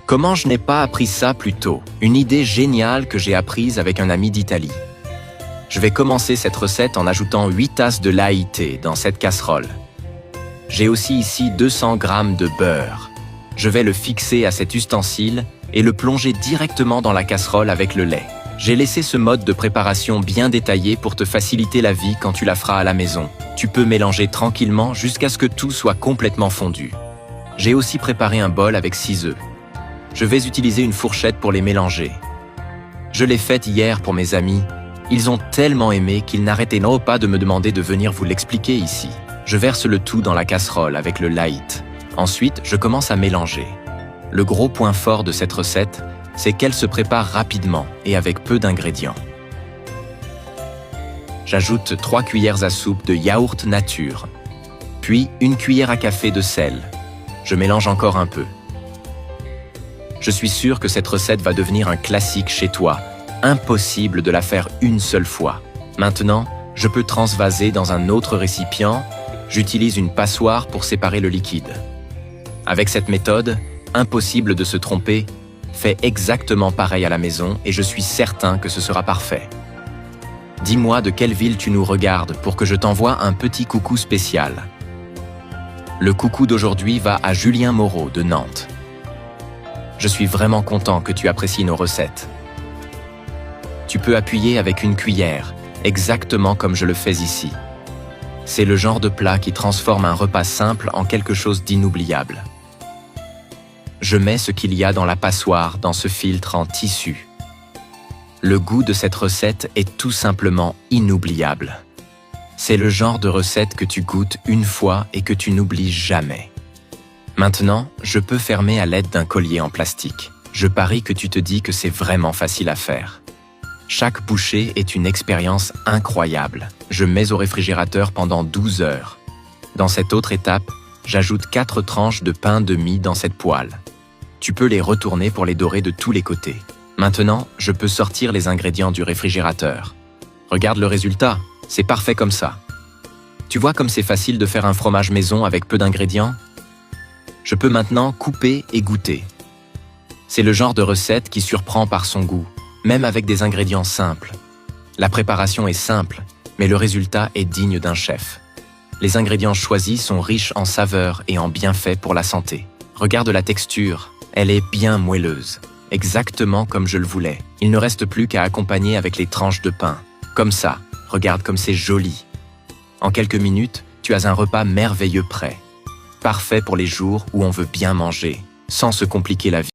Comment je n'ai pas appris ça plus tôt? Une idée géniale que j'ai apprise avec un ami d'Italie. Je vais commencer cette recette en ajoutant 8 tasses de laïté dans cette casserole. J'ai aussi ici 200 g de beurre. Je vais le fixer à cet ustensile et le plonger directement dans la casserole avec le lait. J'ai laissé ce mode de préparation bien détaillé pour te faciliter la vie quand tu la feras à la maison. Tu peux mélanger tranquillement jusqu'à ce que tout soit complètement fondu. J'ai aussi préparé un bol avec 6 œufs. Je vais utiliser une fourchette pour les mélanger. Je l'ai faite hier pour mes amis. Ils ont tellement aimé qu'ils n'arrêtaient pas de me demander de venir vous l'expliquer ici. Je verse le tout dans la casserole avec le light. Ensuite, je commence à mélanger. Le gros point fort de cette recette, c'est qu'elle se prépare rapidement et avec peu d'ingrédients. J'ajoute 3 cuillères à soupe de yaourt nature, puis 1 cuillère à café de sel. Je mélange encore un peu. Je suis sûr que cette recette va devenir un classique chez toi. Impossible de la faire une seule fois. Maintenant, je peux transvaser dans un autre récipient. J'utilise une passoire pour séparer le liquide. Avec cette méthode, impossible de se tromper. Fais exactement pareil à la maison et je suis certain que ce sera parfait. Dis-moi de quelle ville tu nous regardes pour que je t'envoie un petit coucou spécial. Le coucou d'aujourd'hui va à Julien Moreau de Nantes. Je suis vraiment content que tu apprécies nos recettes. Tu peux appuyer avec une cuillère, exactement comme je le fais ici. C'est le genre de plat qui transforme un repas simple en quelque chose d'inoubliable. Je mets ce qu'il y a dans la passoire dans ce filtre en tissu. Le goût de cette recette est tout simplement inoubliable. C'est le genre de recette que tu goûtes une fois et que tu n'oublies jamais. Maintenant, je peux fermer à l'aide d'un collier en plastique. Je parie que tu te dis que c'est vraiment facile à faire. Chaque bouchée est une expérience incroyable. Je mets au réfrigérateur pendant 12 heures. Dans cette autre étape, j'ajoute 4 tranches de pain de mie dans cette poêle. Tu peux les retourner pour les dorer de tous les côtés. Maintenant, je peux sortir les ingrédients du réfrigérateur. Regarde le résultat, c'est parfait comme ça. Tu vois comme c'est facile de faire un fromage maison avec peu d'ingrédients? Je peux maintenant couper et goûter. C'est le genre de recette qui surprend par son goût, même avec des ingrédients simples. La préparation est simple, mais le résultat est digne d'un chef. Les ingrédients choisis sont riches en saveurs et en bienfaits pour la santé. Regarde la texture, elle est bien moelleuse, exactement comme je le voulais. Il ne reste plus qu'à accompagner avec les tranches de pain. Comme ça, regarde comme c'est joli. En quelques minutes, tu as un repas merveilleux prêt. Parfait pour les jours où on veut bien manger, sans se compliquer la vie.